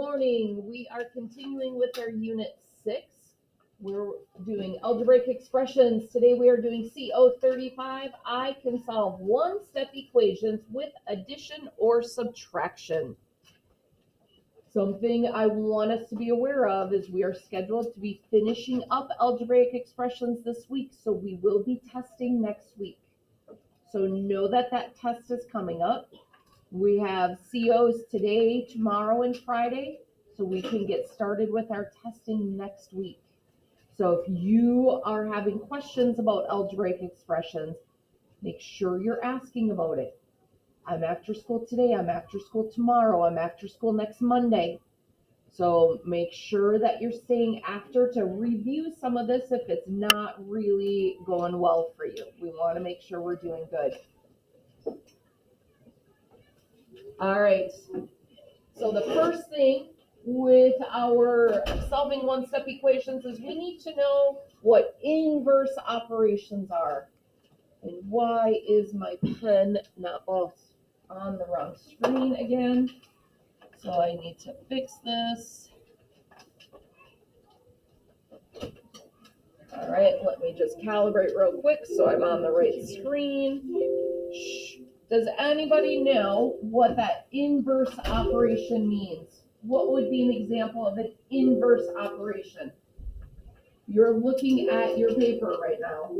morning. We are continuing with our Unit 6. We're doing algebraic expressions. Today we are doing CO35. I can solve one-step equations with addition or subtraction. Something I want us to be aware of is we are scheduled to be finishing up algebraic expressions this week, so we will be testing next week. So know that that test is coming up. We have COs today, tomorrow, and Friday, so we can get started with our testing next week. So if you are having questions about algebraic expressions, make sure you're asking about it. I'm after school today, I'm after school tomorrow, I'm after school next Monday. So make sure that you're staying after to review some of this if it's not really going well for you. We want to make sure we're doing good. All right, so the first thing with our solving one-step equations is we need to know what inverse operations are. And why is my pen not on the wrong screen again? So I need to fix this. All right, let me just calibrate real quick so I'm on the right screen. Does anybody know what that inverse operation means? What would be an example of an inverse operation? You're looking at your paper right now.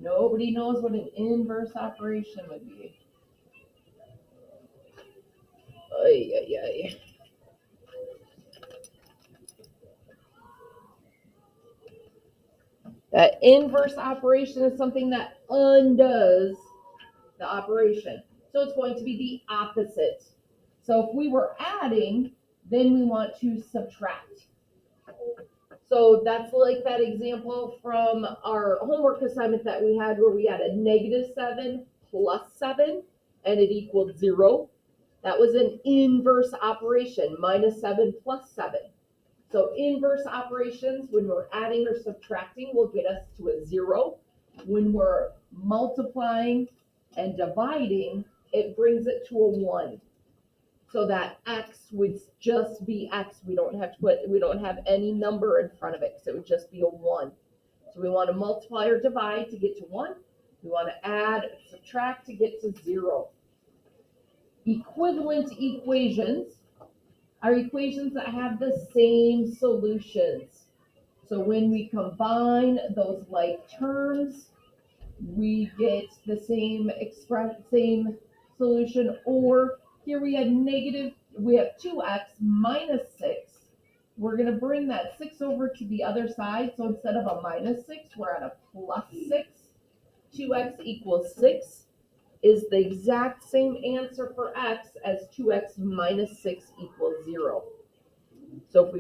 Nobody knows what an inverse operation would be. Ay, ay, ay. That inverse operation is something that undoes the operation. So it's going to be the opposite. So if we were adding, then we want to subtract. So that's like that example from our homework assignment that we had where we had a -7 plus 7 and it equaled 0. That was an inverse operation, -7 plus 7. So inverse operations, when we're adding or subtracting, will get us to a 0. When we're multiplying and dividing, it brings it to a 1. So that x would just be x. We don't have any number in front of it, because it would just be a 1. So we want to multiply or divide to get to 1. We want to add, subtract to get to 0. Equivalent equations are equations that have the same solutions. So when we combine those like terms, we get the same solution. Or here we have 2x minus 6. We're going to bring that 6 over to the other side. So instead of a -6, we're at a +6. 2x equals 6 is the exact same answer for x as 2x minus 6 equals 0. So if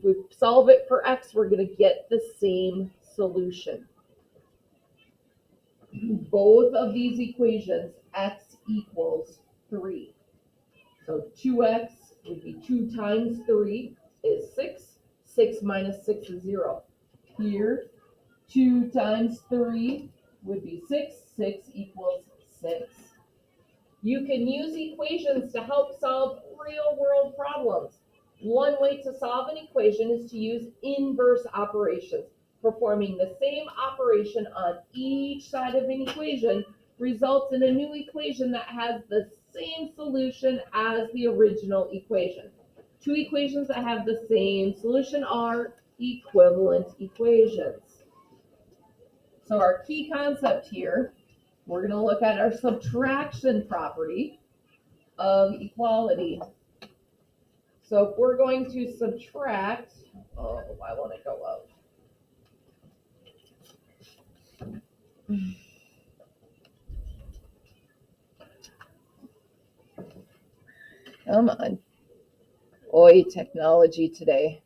we solve it for x, we're going to get the same solution. Both of these equations, x equals 3. So 2x would be 2 times 3 is 6. 6 minus 6 is 0. Here, 2 times 3 would be 6. 6 equals 6. You can use equations to help solve real-world problems. One way to solve an equation is to use inverse operations. Performing the same operation on each side of an equation results in a new equation that has the same solution as the original equation. Two equations that have the same solution are equivalent equations. So our key concept here, we're going to look at our subtraction property of equality. So if we're going to subtract, why won't it go up? Come on. Oi, technology today.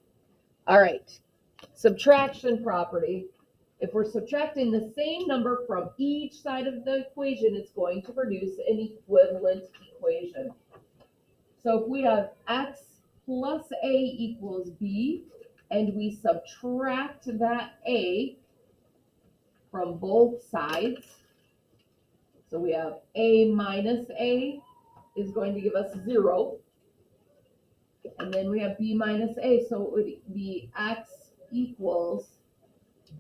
All right, subtraction property. If we're subtracting the same number from each side of the equation, it's going to produce an equivalent equation. So if we have x plus a equals b, and we subtract that a from both sides, so we have a minus a is going to give us 0. And then we have b minus a, so it would be x equals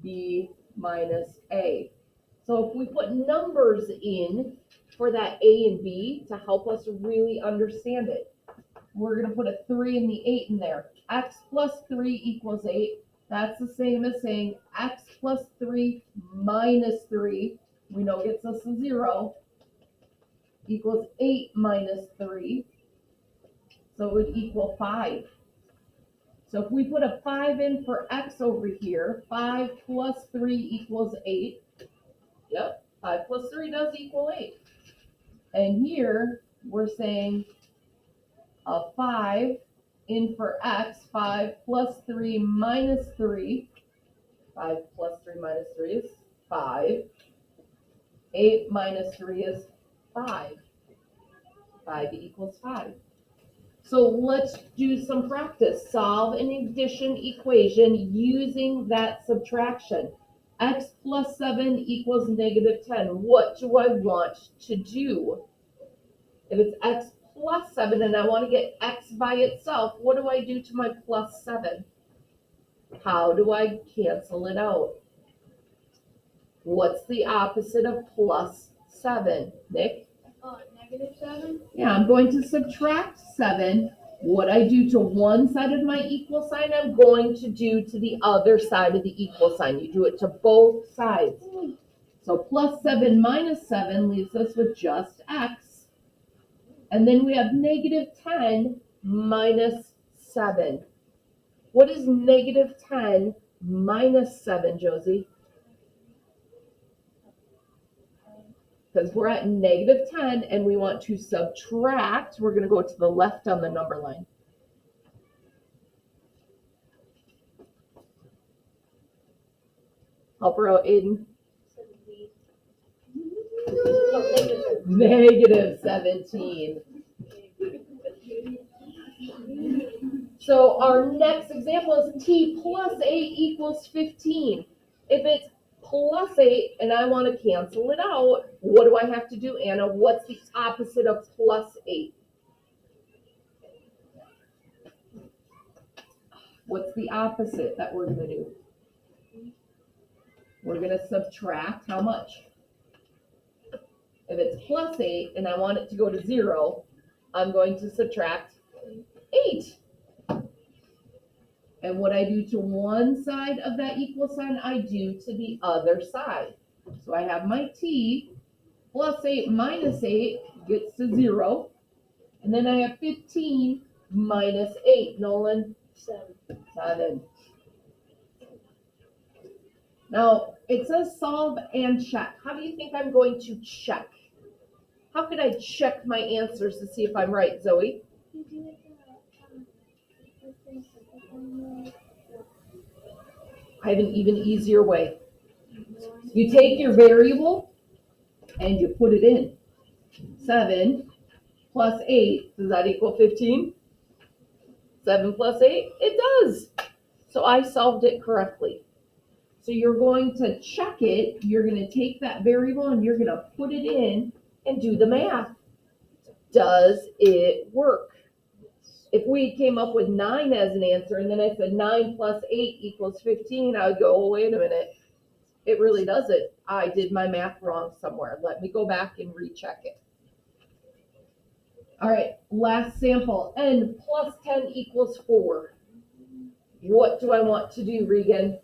b minus a. So if we put numbers in for that a and b to help us really understand it, we're going to put a 3 and the 8 in there. X plus 3 equals 8. That's the same as saying x plus 3 minus 3, we know gets us a 0, equals 8 minus 3. So it would equal 5. So if we put a 5 in for x over here, 5 plus 3 equals 8. Yep, 5 plus 3 does equal 8. And here we're saying a 5 in for x, 5 plus 3 minus 3. 5 plus 3 minus 3 is 5. 8 minus 3 is 5. 5 equals 5. So let's do some practice. Solve an addition equation using that subtraction. X plus 7 equals negative 10. What do I want to do? If it's x plus 7 and I want to get x by itself, what do I do to my plus 7? How do I cancel it out? What's the opposite of plus 7? Nick? Negative 7? Yeah, I'm going to subtract 7. What I do to one side of my equal sign, I'm going to do to the other side of the equal sign. You do it to both sides. So plus 7 minus 7 leaves us with just x. And then we have negative 10 minus 7. What is negative 10 minus 7, Josie? Because we're at negative 10 and we want to subtract, we're going to go to the left on the number line. Help her out, Aiden. 17. Negative 17. So our next example is t plus 8 equals 15. If it's plus 8 and I want to cancel it out, what do I have to do, Anna? What's the opposite of plus 8? What's the opposite that we're going to do? We're going to subtract how much? If it's plus 8 and I want it to go to 0, I'm going to subtract 8. And what I do to one side of that equal sign, I do to the other side. So I have my t, plus 8 minus 8 gets to 0. And then I have 15 minus 8. Nolan? 7. Now, it says solve and check. How do you think I'm going to check? How could I check my answers to see if I'm right, Zoe? I have an even easier way. You take your variable and you put it in. 7 plus 8, does that equal 15? 7 plus 8, it does. So I solved it correctly. So you're going to check it. You're going to take that variable and you're going to put it in and do the math. Does it work? If we came up with 9 as an answer and then I said 9 plus 8 equals 15, I would go, oh, wait a minute. It really doesn't. I did my math wrong somewhere. Let me go back and recheck it. All right, last sample. N plus 10 equals 4. What do I want to do, Regan?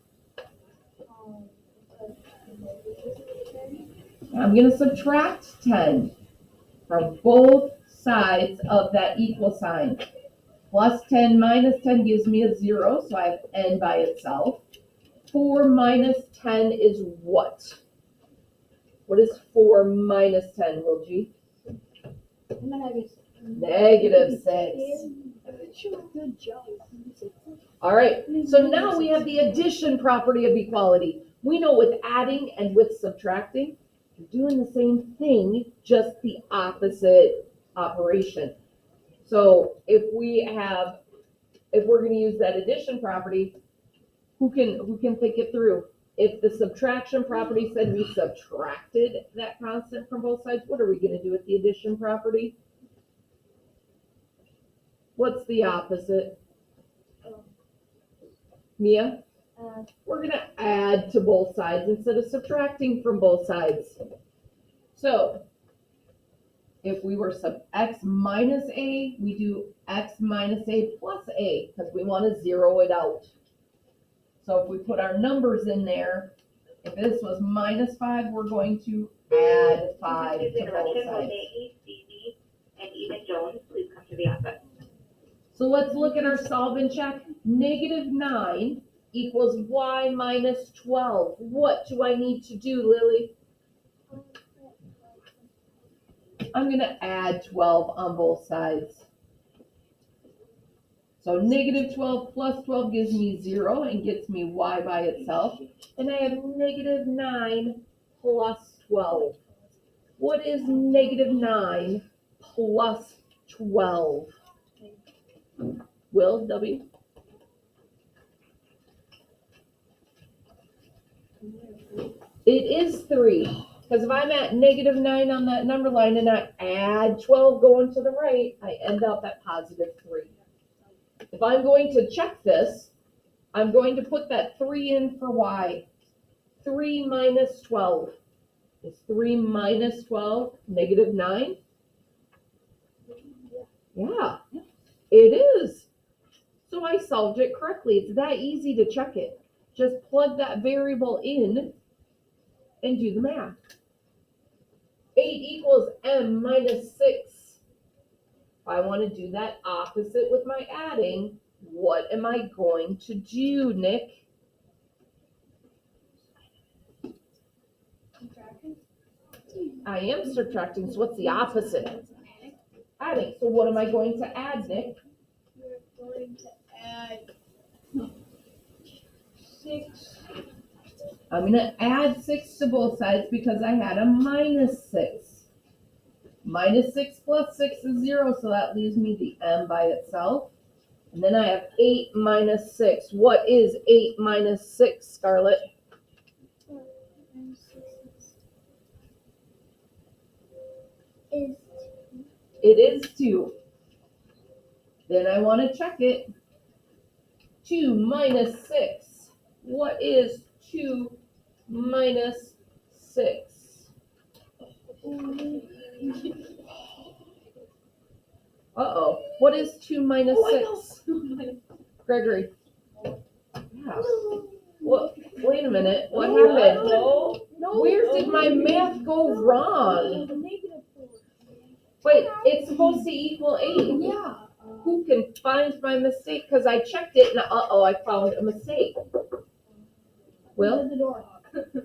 I'm going to subtract 10 from both sides of that equal sign. Plus 10 minus 10 gives me a 0, so I have n by itself. 4 minus 10 is what? What is 4 minus 10, Wilgie? Negative 6. Good job. All right, so now we have the addition property of equality. We know with adding and with subtracting, you're doing the same thing, just the opposite operation. So if we're going to use that addition property, who can think it through? If the subtraction property said we subtracted that constant from both sides, what are we going to do with the addition property? What's the opposite? Mia? Uh, We're gonna add to both sides instead of subtracting from both sides. So, if we were sub x minus a, we do x minus a plus a, because we want to zero it out. So if we put our numbers in there, if this was minus 5, we're going to add 5 to both sides. And even Jones, please come to the office. So let's look at our solve and check. Negative 9 equals y minus 12. What do I need to do, Lily? I'm going to add 12 on both sides. So negative 12 plus 12 gives me 0 and gets me y by itself. And I have negative 9 plus 12. What is negative 9 plus 12? Will, W? It is 3. Because if I'm at negative 9 on that number line and I add 12 going to the right, I end up at positive 3. If I'm going to check this, I'm going to put that 3 in for y. 3 minus 12. Is 3 minus 12 negative 9? Yeah, it is. So I solved it correctly. It's that easy to check it. Just plug that variable in and do the math. 8 equals m minus 6. If I want to do that opposite with my adding, what am I going to do, Nick? subtraction. I am subtracting, so what's the opposite? Adding. So what am I going to add, Nick? We're going to add 6. I'm going to add 6 to both sides because I had a minus 6. Minus 6 plus 6 is 0, so that leaves me the m by itself. And then I have 8 minus 6. What is 8 minus 6, Scarlett? It is 2. Then I want to check it. 2 minus 6. What is 2 minus 6? Uh-oh. What is 2 minus 6? Gregory. Yeah. Well, wait a minute. What happened? Where did my math go wrong? Wait, it's supposed to equal 8. Yeah. Who can find my mistake? Because I checked it and uh-oh, I found a mistake. Will? The door.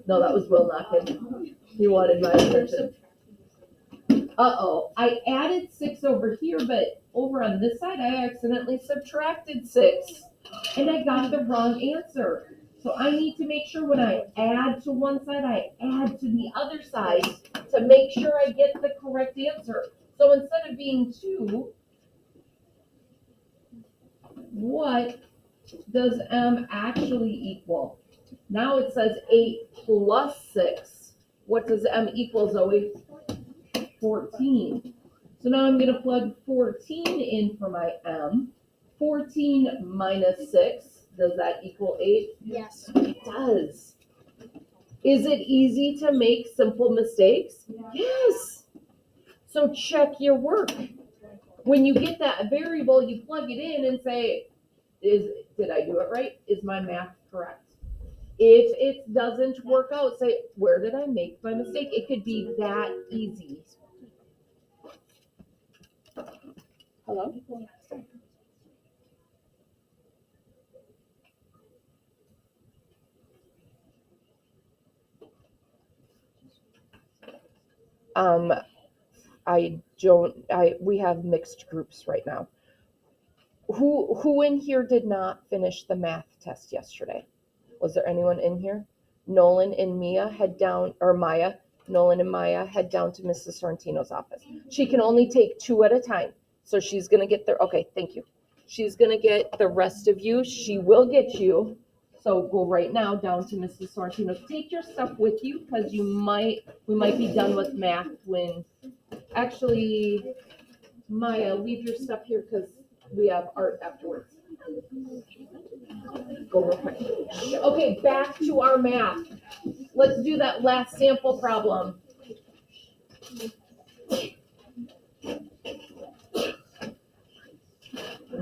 No, that was Will knocking. He wanted my attention. Uh-oh, I added 6 over here, but over on this side, I accidentally subtracted 6. And I got the wrong answer. So I need to make sure when I add to one side, I add to the other side to make sure I get the correct answer. So instead of being 2, what does m actually equal? Now it says 8 plus 6. What does m equal, Zoe? 14. So now I'm going to plug 14 in for my m. 14 minus 6, does that equal 8? Yes. It does. Is it easy to make simple mistakes? Yes. So check your work. When you get that variable, you plug it in and say, did I do it right? Is my math correct? If it doesn't work out, say, where did I make my mistake? It could be that easy. Hello? We have mixed groups right now. Who in here did not finish the math test yesterday? Was there anyone in here? Nolan and Mia head down, or Maya, Nolan and Maya head down to Mrs. Sorrentino's office. She can only take 2 at a time. So she's going to get okay, thank you. She's going to get the rest of you. She will get you. So go right now down to Mrs. Sorrentino's. Take your stuff with you because we might be done with math when, actually, Maya, leave your stuff here because We have art afterwards. Go real quick. Okay, back to our math. Let's do that last sample problem.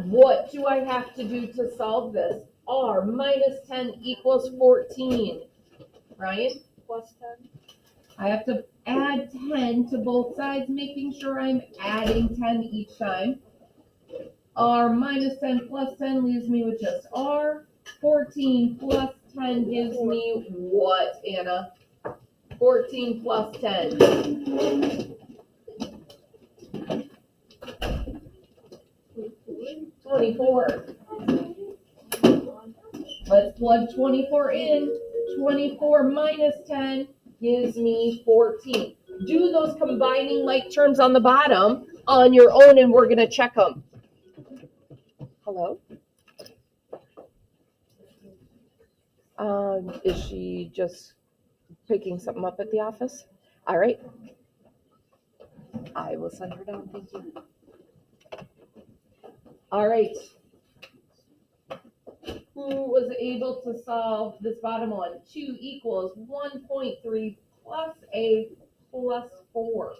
What do I have to do to solve this? R minus 10 equals 14. Ryan? Plus 10. I have to add 10 to both sides, making sure I'm adding 10 each time. R minus 10 plus 10 leaves me with just R. 14 plus 10 gives me what, Anna? 14 plus 10. 24. Let's plug 24 in. 24 minus 10 gives me 14. Do those combining like terms on the bottom on your own, and we're going to check them. Hello? Is she just picking something up at the office? All right. I will send her down. Thank you. All right. Who was able to solve this bottom one? 2 equals 1.3 plus a plus 4.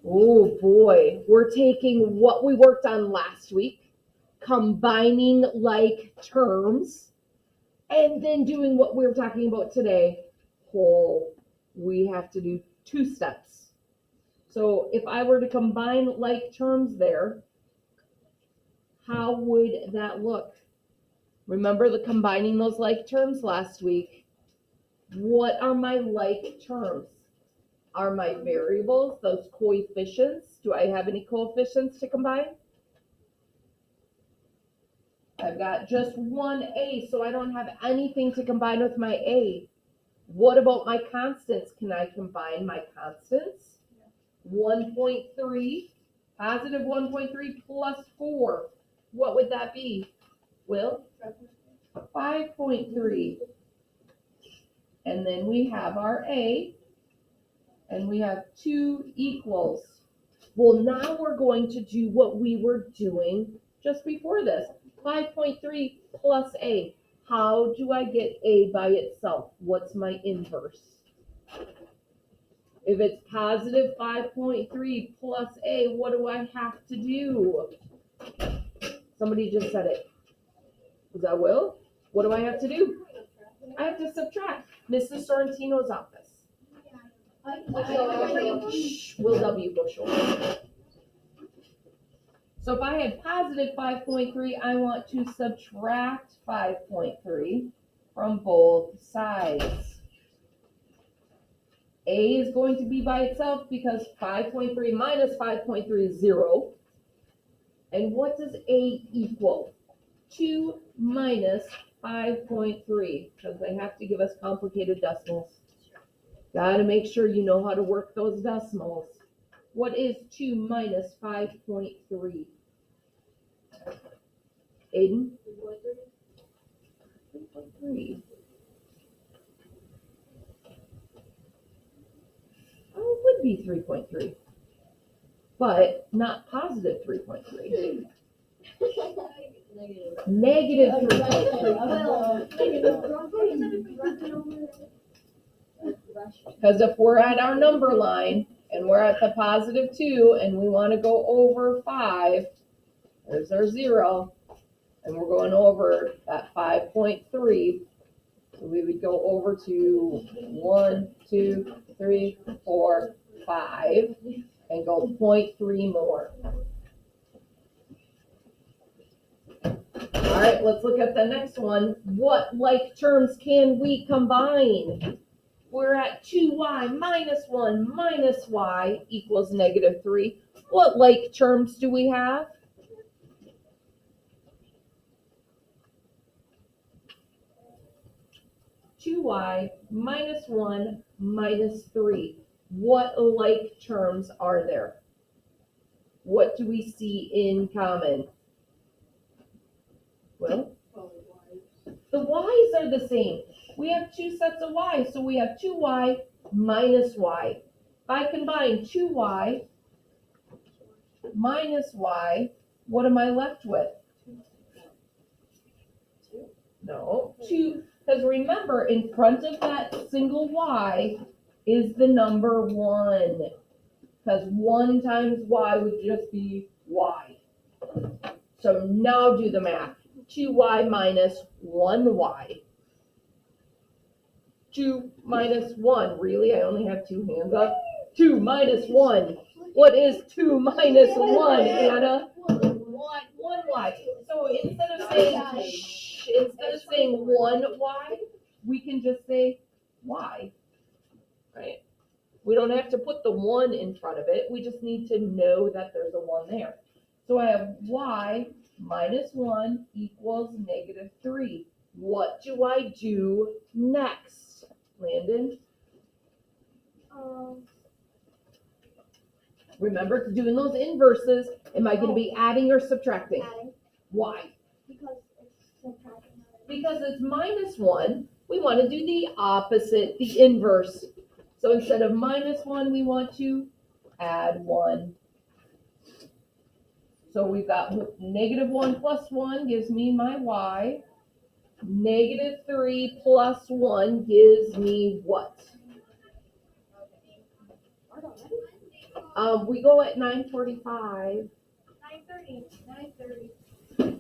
Oh boy, we're taking what we worked on last week, combining like terms, and then doing what we were talking about today. Oh, we have to do 2 steps. So if I were to combine like terms there, how would that look? Remember the combining those like terms last week. What are my like terms? Are my variables, those coefficients? Do I have any coefficients to combine? I've got just one A, so I don't have anything to combine with my A. What about my constants? Can I combine my constants? 1.3, positive 1.3 plus 4. What would that be? Will? 5.3. And then we have our A, and we have 2 equals. Well, now we're going to do what we were doing just before this. 5.3 plus A. How do I get A by itself? What's my inverse? If it's positive 5.3 plus A, what do I have to do? Somebody just said it. Was that Will? What do I have to do? I have to subtract. Mrs. Sorrentino's office. Shh, Will W, go show. So if I had positive 5.3, I want to subtract 5.3 from both sides. A is going to be by itself because 5.3 minus 5.3 is 0. And what does A equal? 2 minus 5.3, because they have to give us complicated decimals. Got to make sure you know how to work those decimals. What is 2 minus 5.3? Aiden? 3.3. Oh, it would be 3.3, but not positive 3.3. Negative 3.3. Because if we're at our number line and we're at the positive 2 and we want to go over 5, there's our 0, and we're going over that 5.3. So we would go over to 1, 2, 3, 4, 5, and go 0.3 more. All right, let's look at the next one. What like terms can we combine? We're at 2y minus 1 minus y equals negative 3. What like terms do we have? y minus 1 minus 3. What like terms are there? What do we see in common? Well, the y's are the same. We have 2 sets of y's, so we have 2y minus y. If I combine 2y minus y, what am I left with? No, 2, because remember, in front of that single y is the number 1. Because 1 times y would just be y. So now do the math. 2y minus 1y. 2 minus 1. Really? I only have 2 hands up. 2 minus 1. What is 2 minus 1, Anna? 1y. So instead of saying 1y, we can just say y. Right? We don't have to put the 1 in front of it. We just need to know that there's a 1 there. So I have y minus 1 equals negative 3. What do I do next, Landon? Remember, doing those inverses, am I going to be adding or subtracting? Adding. Why? Because it's subtracting. Because it's minus 1, we want to do the opposite, the inverse. So instead of minus 1, we want to add 1. So we've got negative 1 plus 1 gives me my y. Negative 3 plus 1 gives me what? We go at 9:45. 9:30.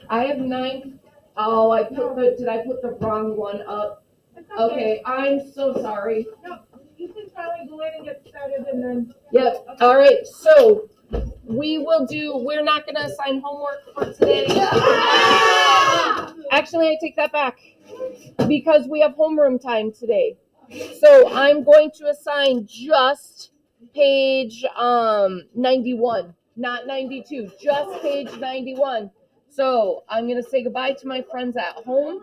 I have 9. Oh, did I put the wrong one up? Okay, I'm so sorry. No, you can probably go in and get started and then. Yep, all right, so we're not gonna assign homework for today. Actually, I take that back because we have homeroom time today. So I'm going to assign just page 91, not 92, just page 91. So I'm gonna say goodbye to my friends at home.